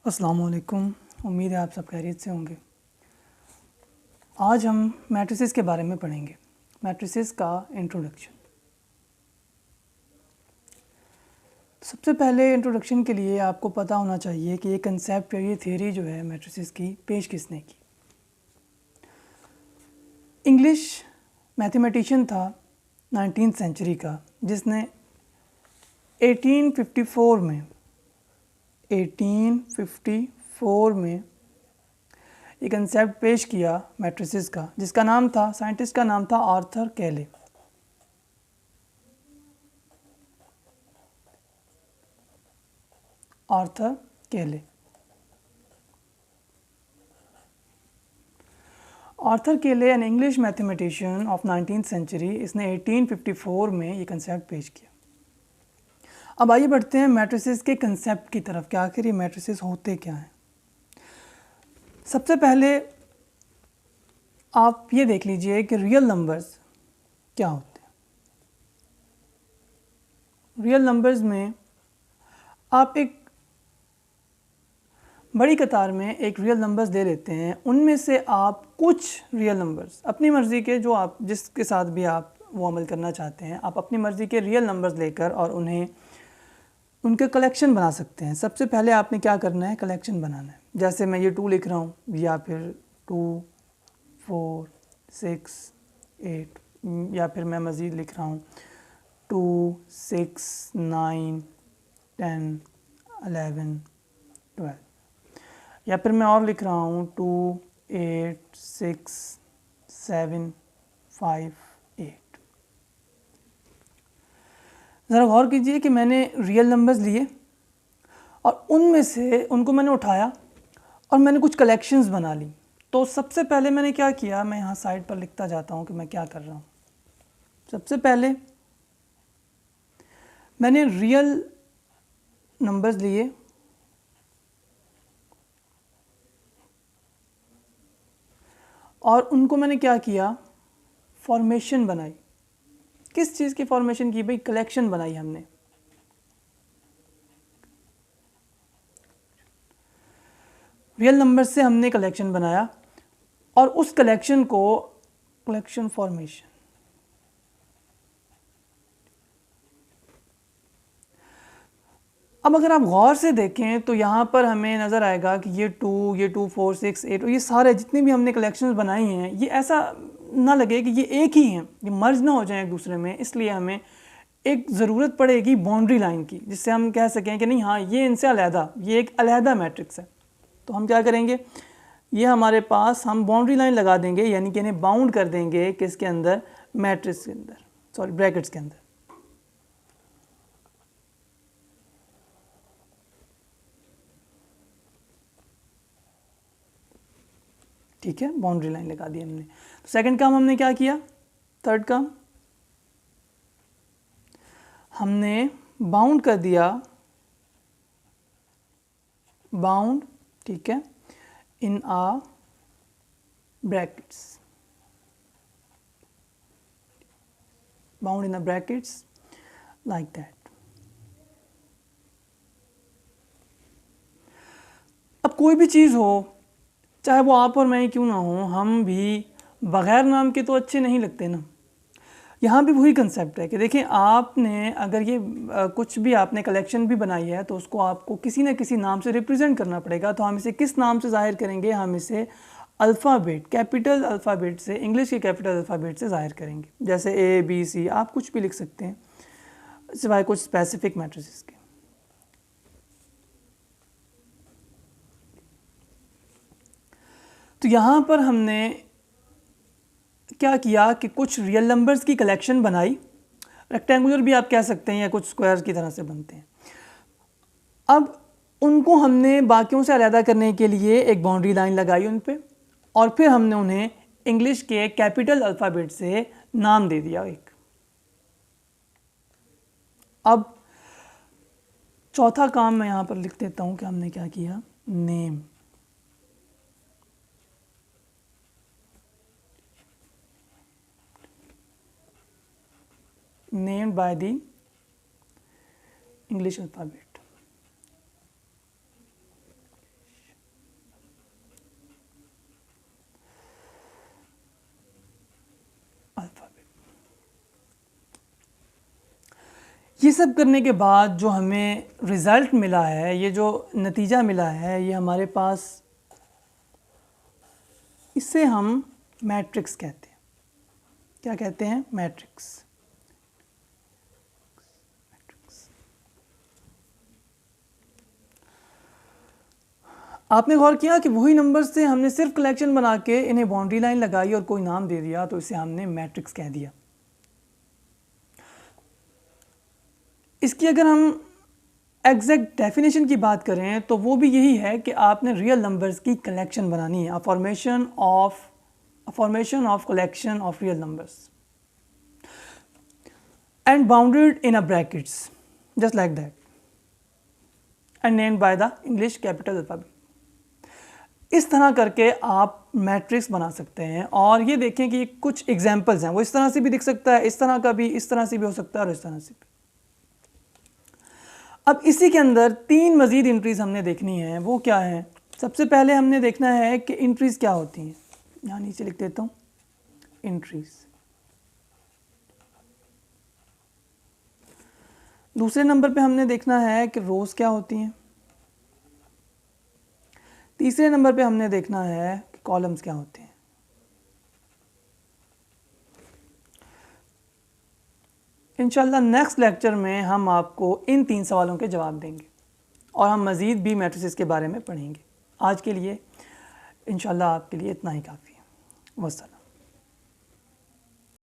अस्सलामुअलैकुम। उम्मीद है आप सब खैरियत से होंगे। आज हम मैट्रिसेस के बारे में पढ़ेंगे। मैट्रिसेस का इंट्रोडक्शन। सबसे पहले इंट्रोडक्शन के लिए आपको पता होना चाहिए कि ये कंसेप्ट या ये थियरी जो है मैट्रिसेस की पेश किसने की। इंग्लिश मैथमेटिशियन था 19th सेंचुरी का, जिसने 1854 में ये कंसेप्ट पेश किया मैट्रिसेस का, जिसका नाम था, साइंटिस्ट का नाम था Arthur Cayley. Arthur Cayley. Arthur Cayley an English mathematician of 19th century, इसने 1854 में ये कंसेप्ट पेश किया। अब आइए बढ़ते हैं मैट्रिसेस के कंसेप्ट की तरफ कि आखिर ये मैट्रिसेस होते क्या हैं। सबसे पहले आप ये देख लीजिए कि रियल नंबर्स क्या होते हैं। रियल नंबर्स में आप एक बड़ी कतार में एक रियल नंबर्स दे लेते हैं, उनमें से आप कुछ रियल नंबर्स अपनी मर्ज़ी के, जो आप जिसके साथ भी आप वो अमल करना चाहते हैं, आप अपनी मर्ज़ी के रियल नंबर्स लेकर और उन्हें उनके कलेक्शन बना सकते हैं। सबसे पहले आपने क्या करना है, कलेक्शन बनाना है। जैसे मैं ये 2 लिख रहा हूँ, या फिर 2, 4, 6, 8, या फिर मैं मज़ीद लिख रहा हूँ 2, 6, 9, 10, 11, 12, या फिर मैं और लिख रहा हूँ 2, 8, 6, 7, 5, 8। ज़रा गौर कीजिए कि मैंने रियल नंबर्स लिए और उनमें से उनको मैंने उठाया और मैंने कुछ कलेक्शंस बना ली। तो सबसे पहले मैंने क्या किया, मैं यहाँ साइड पर लिखता जाता हूँ कि मैं क्या कर रहा हूँ। सबसे पहले मैंने रियल नंबर्स लिए और उनको मैंने क्या किया, फॉर्मेशन बनाई। किस चीज़ की फॉर्मेशन की भाई, कलेक्शन बनाई हमने। रियल नंबर से हमने कलेक्शन बनाया और उस कलेक्शन को कलेक्शन फॉर्मेशन। अब अगर आप गौर से देखें तो यहाँ पर हमें नज़र आएगा कि ये 2, 4, 6, 8 और ये सारे जितने भी हमने कलेक्शंस बनाई हैं, ये ऐसा ना लगे कि ये एक ही हैं, ये मर्ज ना हो जाए एक दूसरे में। इसलिए हमें एक ज़रूरत पड़ेगी बाउंड्री लाइन की, जिससे हम कह सकें कि नहीं, हाँ ये इनसे अलहदा, ये एक अलहदा मैट्रिक्स है। तो हम क्या करेंगे, ये हमारे पास हम बाउंड्री लाइन लगा देंगे, यानी कि इन्हें बाउंड कर देंगे किसके अंदर, मैट्रिक्स के अंदर, सॉरी ब्रैकेट्स के अंदर। ठीक है, बाउंड्री लाइन लगा दी हमने। तो सेकंड काम हमने क्या किया, थर्ड काम हमने बाउंड कर दिया, बाउंड, ठीक है, in a brackets, bound in a brackets like that. अब कोई भी चीज़ हो, चाहे वो आप और मैं ही क्यों ना हो, हम भी बग़ैर नाम के तो अच्छे नहीं लगते ना। यहाँ भी वही कंसेप्ट है कि देखिए, आपने अगर ये कुछ भी आपने कलेक्शन भी बनाई है तो उसको आपको किसी न किसी नाम से रिप्रेजेंट करना पड़ेगा। तो हम इसे किस नाम से ज़ाहिर करेंगे, हम इसे अल्फ़ाबेट, कैपिटल अल्फ़ाबेट से, इंग्लिश के कैपिटल अल्फ़ाबेट से ज़ाहिर करेंगे। जैसे A, B, C, आप कुछ भी लिख सकते हैं सिवाय कुछ स्पेसिफिक मैट्रिसेस के। तो यहाँ पर हमने क्या किया कि कुछ रियल नंबर्स की कलेक्शन बनाई, रेक्टेंगुलर भी आप कह सकते हैं या कुछ स्क्वायर्स की तरह से बनते हैं। अब उनको हमने बाकियों से अलग करने के लिए एक बाउंड्री लाइन लगाई उन पे, और फिर हमने उन्हें इंग्लिश के कैपिटल अल्फ़ाबेट से नाम दे दिया एक। अब चौथा काम मैं यहाँ पर लिख देता हूँ कि हमने क्या किया, name. Named by the English alphabet. ये सब करने के बाद जो हमें रिज़ल्ट मिला है, ये जो नतीजा मिला है, ये हमारे पास, इसे हम मैट्रिक्स कहते हैं। क्या कहते हैं? मैट्रिक्स। आपने गौर किया कि वही नंबर से हमने सिर्फ कलेक्शन बना के इन्हें बाउंड्री लाइन लगाई और कोई नाम दे दिया, तो इसे हमने मैट्रिक्स कह दिया। इसकी अगर हम एग्जैक्ट डेफिनेशन की बात करें तो वो भी यही है कि आपने रियल नंबर्स की कलेक्शन बनानी है, a formation of collection of real numbers and bounded in a brackets just like that and named by the English capital alphabet. इस तरह करके आप मैट्रिक्स बना सकते हैं। और ये देखें कि कुछ एग्जांपल्स हैं, वो इस तरह से भी दिख सकता है, इस तरह का भी, इस तरह से भी हो सकता है और इस तरह से भी। अब इसी के अंदर 3 मज़ीद इंट्रीज हमने देखनी है। वो क्या है? सबसे पहले हमने देखना है कि इंट्रीज क्या होती हैं। यहाँ नीचे लिख देता हूँ इंट्रीज। दूसरे नंबर पे हमने देखना है कि रोज क्या होती हैं। तीसरे नंबर पे हमने देखना है कि कॉलम्स क्या होते हैं। इंशाल्लाह नेक्स्ट लेक्चर में हम आपको इन 3 सवालों के जवाब देंगे और हम मज़ीद भी मैट्रिसेस के बारे में पढ़ेंगे। आज के लिए इंशाल्लाह आपके लिए इतना ही काफ़ी है। वस्सलाम।